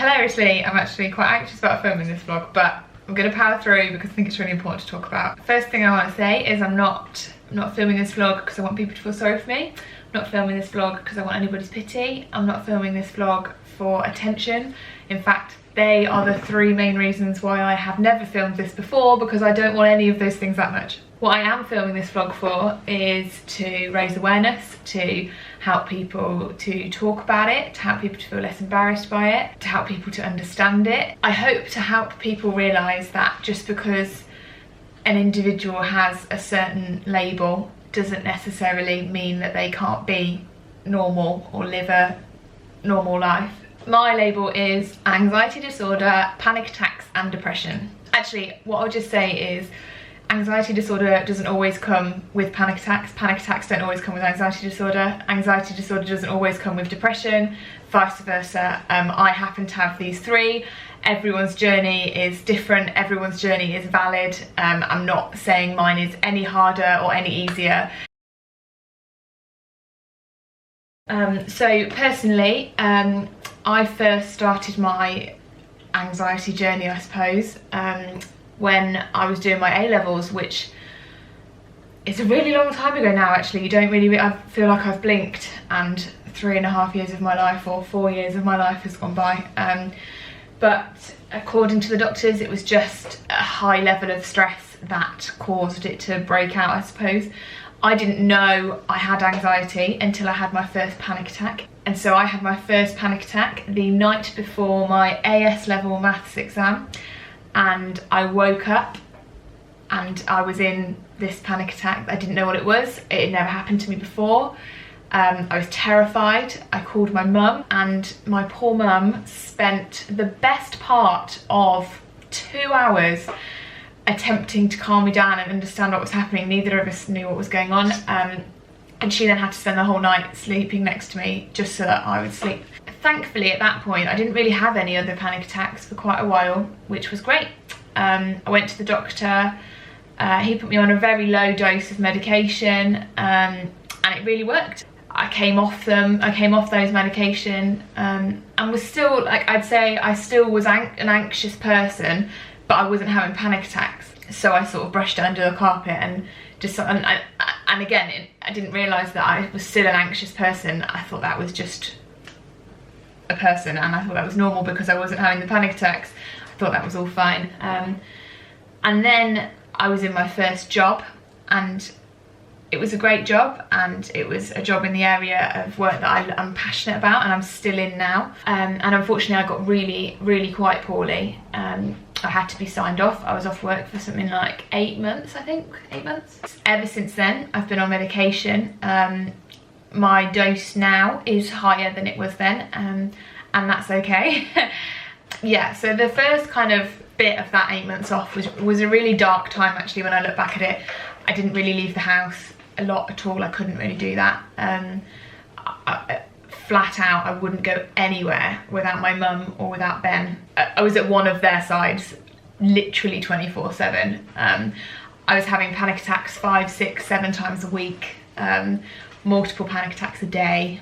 hilariously, I'm actually quite anxious about filming this vlog, but I'm going to power through because I think it's really important to talk about. First thing I want to say is I'm not filming this vlog because I want people to feel sorry for me. I'm not filming this vlog because I want anybody's pity. I'm not filming this vlog for attention. In fact, they are the three main reasons why I have never filmed this before, because I don't want any of those things that much. What I am filming this vlog for is to raise awareness, to help people to talk about it, to help people to feel less embarrassed by it, to help people to understand it. I hope to help people realise that just because an individual has a certain label doesn't necessarily mean that they can't be normal or live a normal life. My label is anxiety disorder, panic attacks and depression. Actually, what I'll just say is anxiety disorder doesn't always come with panic attacks don't always come with anxiety disorder doesn't always come with depression, vice versa. I happen to have these three. Everyone's journey is different, everyone's journey is valid. I'm not saying mine is any harder or any easier. So personally, I first started my anxiety journey, I suppose, when I was doing my A-levels, which is a really long time ago now actually. I feel like I've blinked and 3.5 years of my life or 4 years of my life has gone by. But according to the doctors, it was just a high level of stress that caused it to break out, I suppose. I didn't know I had anxiety until I had my first panic attack. And so I had my first panic attack the night before my AS level maths exam, and I woke up and I was in this panic attack. I didn't know what it was. It had never happened to me before. I was terrified. I called my mum, and my poor mum spent the best part of 2 hours attempting to calm me down and understand what was happening. Neither of us knew what was going on. And she then had to spend the whole night sleeping next to me just so that I would sleep. Thankfully at that point I didn't really have any other panic attacks for quite a while, which was great. I went to the doctor, he put me on a very low dose of medication, and it really worked. I came off those medication, and was still, like, I'd say I still was an anxious person, but I wasn't having panic attacks. So I sort of brushed it under the carpet and just, and again, I didn't realise that I was still an anxious person. I thought that was just a person, and I thought that was normal because I wasn't having the panic attacks. I thought that was all fine. And then I was in my first job, and it was a great job, and it was a job in the area of work that I'm passionate about and I'm still in now. And unfortunately I got really quite poorly. I had to be signed off. I was off work for something like 8 months, I think, 8 months. Ever since then, I've been on medication. My dose now is higher than it was then, and that's okay. Yeah, so the first kind of bit of that 8 months off was a really dark time actually when I look back at it. I didn't really leave the house a lot at all. I couldn't really do that. Flat out, I wouldn't go anywhere without my mum or without Ben. I was at one of their sides literally 24/7. I was having panic attacks 5, 6, 7 times a week, multiple panic attacks a day,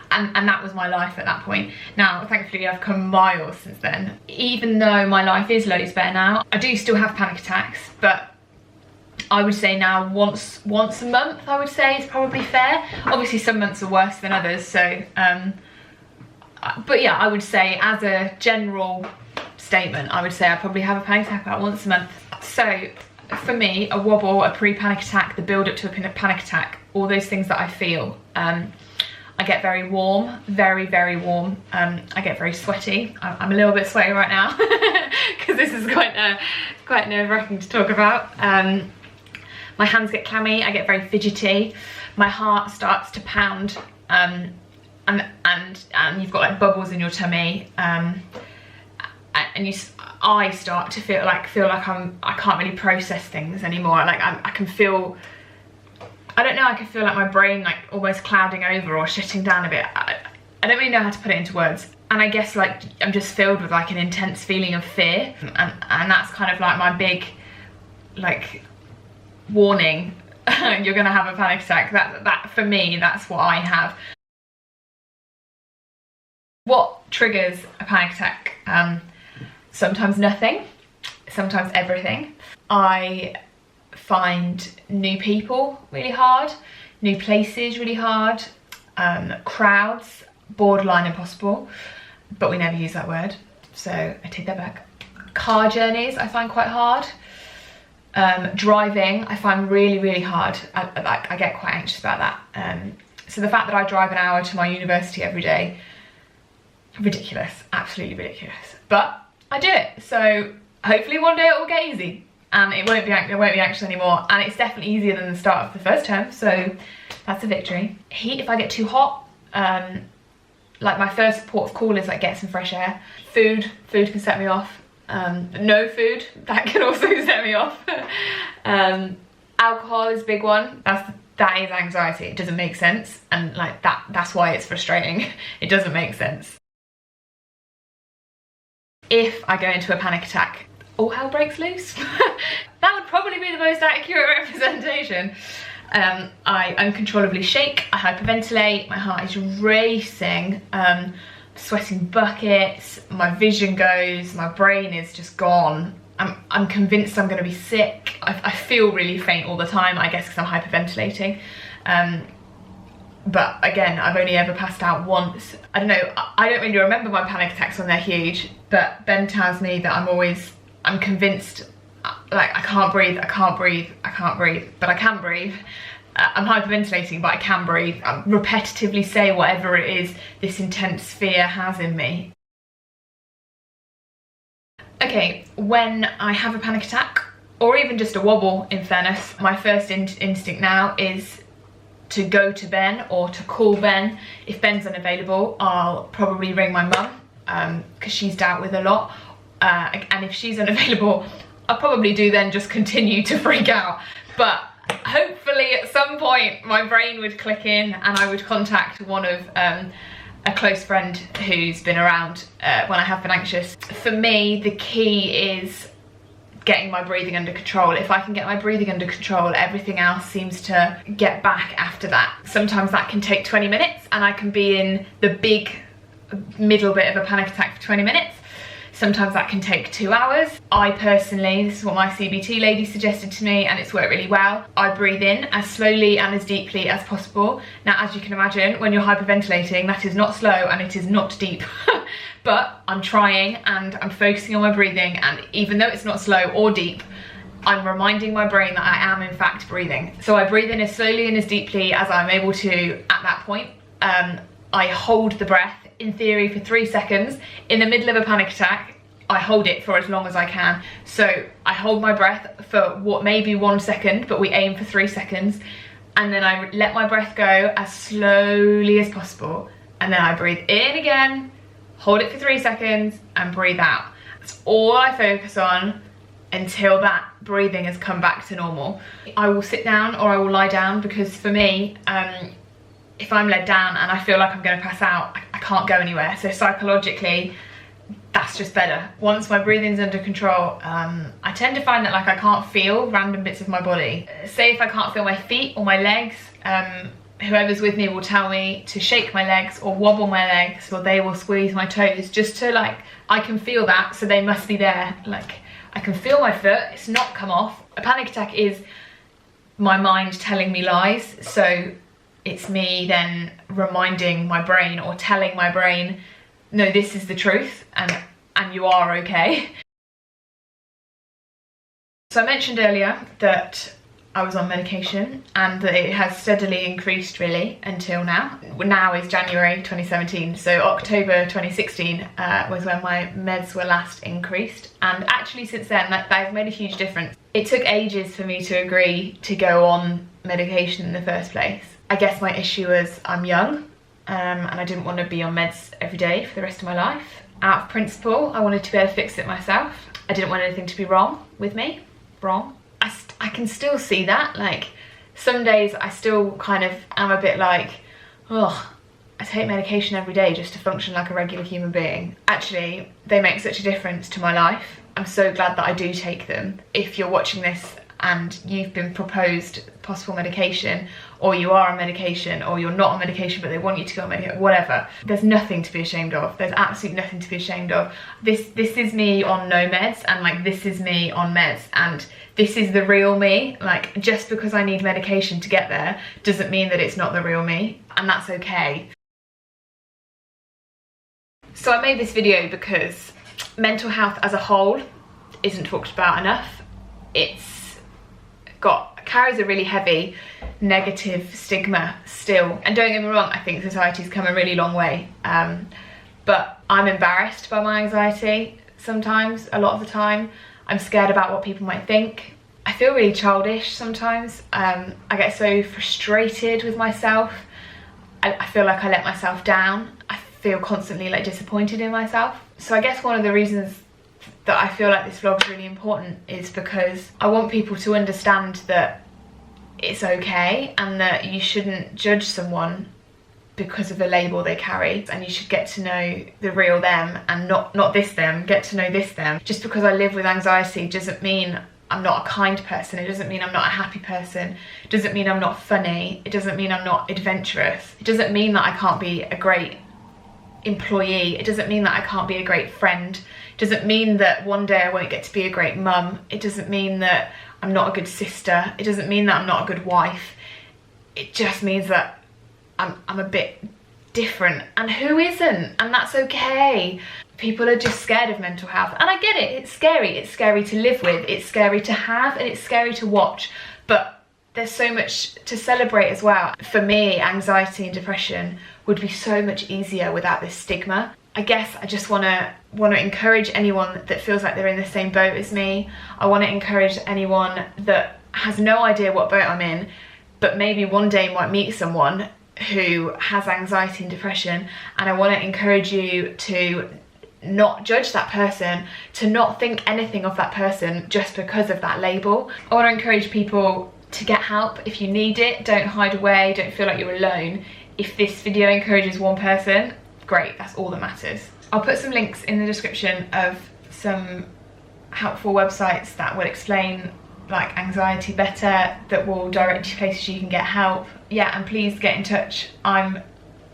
and that was my life at that point. Now thankfully I've come miles since then. Even though my life is loads better now, I do still have panic attacks, but I would say now once a month, I would say, is probably fair. Obviously some months are worse than others, so but yeah, I would say as a general statement, I would say I probably have a panic attack about once a month. So for me, a wobble, a pre-panic attack, the build up to a panic attack, all those things that I feel, I get very warm, very warm. I get very sweaty. I'm a little bit sweaty right now because this is quite nerve-wracking to talk about. My hands get clammy, I get very fidgety, my heart starts to pound, and you've got like bubbles in your tummy, and I start to feel like I can't really process things anymore. Like I can feel, I don't know, I can feel like my brain like almost clouding over or shutting down a bit. I don't really know how to put it into words. And I guess like I'm just filled with like an intense feeling of fear, and that's kind of like my big like warning. You're gonna have a panic attack. That for me, that's what I have. What What triggers a panic attack? Sometimes nothing, sometimes everything. I find new people really hard, new places really hard, crowds borderline impossible, but we never use that word, so I take that back. Car journeys I find quite hard. Driving I find really hard. I get quite anxious about that. So the fact that I drive an hour to my university every day, ridiculous, absolutely ridiculous, but I do it, so hopefully one day it will get easy and it won't be anxious anymore, and it's definitely easier than the start of the first term, so that's a victory. Heat, if I get too hot, like my first port of call is like get some fresh air. Food can set me off. No food, that can also set me off. Alcohol is a big one. That is anxiety. It doesn't make sense, and like that's why it's frustrating. It doesn't make sense. If I go into a panic attack, all hell breaks loose. That would probably be the most accurate representation. I uncontrollably shake, I hyperventilate, my heart is racing, sweating buckets, my vision goes, my brain is just gone. I'm convinced I'm going to be sick. I feel really faint all the time, I guess because I'm hyperventilating. But again, I've only ever passed out once. I don't know, I don't really remember my panic attacks when they're huge, but Ben tells me that I'm convinced, like I can't breathe, but I can breathe. I'm hyperventilating, but I can breathe. I repetitively say whatever it is this intense fear has in me. Okay, when I have a panic attack, or even just a wobble in fairness, my first instinct now is to go to Ben or to call Ben. If Ben's unavailable, I'll probably ring my mum, because she's dealt with a lot. And if she's unavailable, I'll probably do then just continue to freak out. But hopefully at some point my brain would click in and I would contact one of a close friend who's been around when I have been anxious. For me, the key is getting my breathing under control. If I can get my breathing under control, everything else seems to get back after that. Sometimes that can take 20 minutes and I can be in the big middle bit of a panic attack for 20 minutes. Sometimes that can take 2 hours. I personally, this is what my CBT lady suggested to me and it's worked really well. I breathe in as slowly and as deeply as possible. Now, as you can imagine, when you're hyperventilating, that is not slow and it is not deep. But I'm trying and I'm focusing on my breathing, and even though it's not slow or deep, I'm reminding my brain that I am in fact breathing. So I breathe in as slowly and as deeply as I'm able to at that point. I hold the breath, in theory, for 3 seconds. In the middle of a panic attack, I hold it for as long as I can. So I hold my breath for what may be 1 second, but we aim for 3 seconds. And then I let my breath go as slowly as possible. And then I breathe in again, hold it for 3 seconds, and breathe out. That's all I focus on until that breathing has come back to normal. I will sit down or I will lie down, because for me, if I'm led down and I feel like I'm going to pass out, I can't go anywhere. So psychologically, that's just better. Once my breathing's under control, I tend to find that like I can't feel random bits of my body. Say if I can't feel my feet or my legs, whoever's with me will tell me to shake my legs or wobble my legs, or they will squeeze my toes, just to like, I can feel that, so they must be there. Like, I can feel my foot, it's not come off. A panic attack is my mind telling me lies, so it's me then reminding my brain or telling my brain, no, this is the truth and you are okay. So I mentioned earlier that I was on medication and that it has steadily increased really until now. Now is January 2017, so October 2016 was when my meds were last increased, and actually since then that has made a huge difference. It took ages for me to agree to go on medication in the first place. I guess my issue is I'm young and I didn't want to be on meds every day for the rest of my life. Out of principle, I wanted to be able to fix it myself. I didn't want anything to be wrong with me. I can still see that. Like, some days I still kind of am a bit like, oh, I take medication every day just to function like a regular human being. Actually, they make such a difference to my life. I'm so glad that I do take them. If you're watching this and you've been proposed possible medication, or you are on medication, or you're not on medication but they want you to go on medication, whatever, there's nothing to be ashamed of. There's absolutely nothing to be ashamed of. This is me on no meds, and like this is me on meds, and this is the real me. Like, just because I need medication to get there doesn't mean that it's not the real me, and that's okay. So I made this video because mental health as a whole isn't talked about enough. Carries a really heavy negative stigma still, and don't get me wrong, I think society's come a really long way, but I'm embarrassed by my anxiety sometimes. A lot of the time I'm scared about what people might think. I feel really childish sometimes. I get so frustrated with myself. I feel like I let myself down. I feel constantly like disappointed in myself. So I guess one of the reasons that I feel like this vlog is really important is because I want people to understand that it's okay, and that you shouldn't judge someone because of the label they carry, and you should get to know the real them, and not this them, get to know this them. Just because I live with anxiety doesn't mean I'm not a kind person. It doesn't mean I'm not a happy person. It doesn't mean I'm not funny. It doesn't mean I'm not adventurous. It doesn't mean that I can't be a great employee. It doesn't mean that I can't be a great friend. It doesn't mean that one day I won't get to be a great mum. It doesn't mean that I'm not a good sister. It doesn't mean that I'm not a good wife. It just means that I'm a bit different, and who isn't? And that's okay. People are just scared of mental health, and I get it. It's scary to live with, it's scary to have, and it's scary to watch, but there's so much to celebrate as well. For me, anxiety and depression would be so much easier without this stigma. I guess I just want to encourage anyone that feels like they're in the same boat as me. I want to encourage anyone that has no idea what boat I'm in, but maybe one day might meet someone who has anxiety and depression, and I want to encourage you to not judge that person, to not think anything of that person just because of that label. I want to encourage people to get help if you need it. Don't hide away, don't feel like you're alone. If this video encourages one person, great, that's all that matters. I'll put some links in the description of some helpful websites that will explain like anxiety better, that will direct you places you can get help. Yeah, and please get in touch. I'm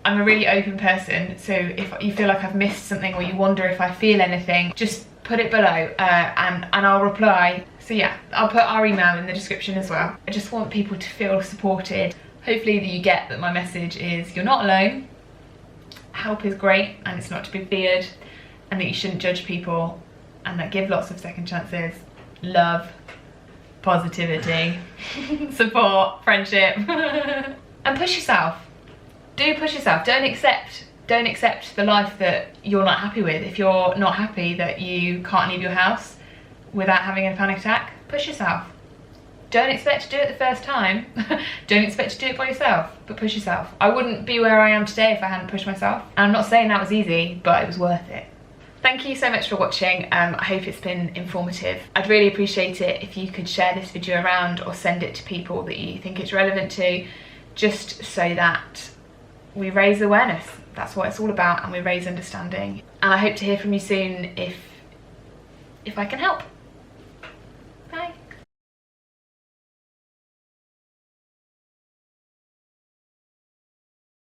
a really open person, so if you feel like I've missed something, or you wonder if I feel anything, just put it below and I'll reply. So yeah, I'll put our email in the description as well. I just want people to feel supported. Hopefully that you get that my message is you're not alone, help is great and it's not to be feared, and that you shouldn't judge people, and that give lots of second chances, love, positivity, support, friendship, and push yourself. Do push yourself. Don't accept the life that you're not happy with. If you're not happy that you can't leave your house without having a panic attack, push yourself. Don't expect to do it the first time. Don't expect to do it by yourself, but push yourself. I wouldn't be where I am today if I hadn't pushed myself. And I'm not saying that was easy, but it was worth it. Thank you so much for watching. I hope it's been informative. I'd really appreciate it if you could share this video around, or send it to people that you think it's relevant to, just so that we raise awareness. That's what it's all about, and we raise understanding. And I hope to hear from you soon if I can help.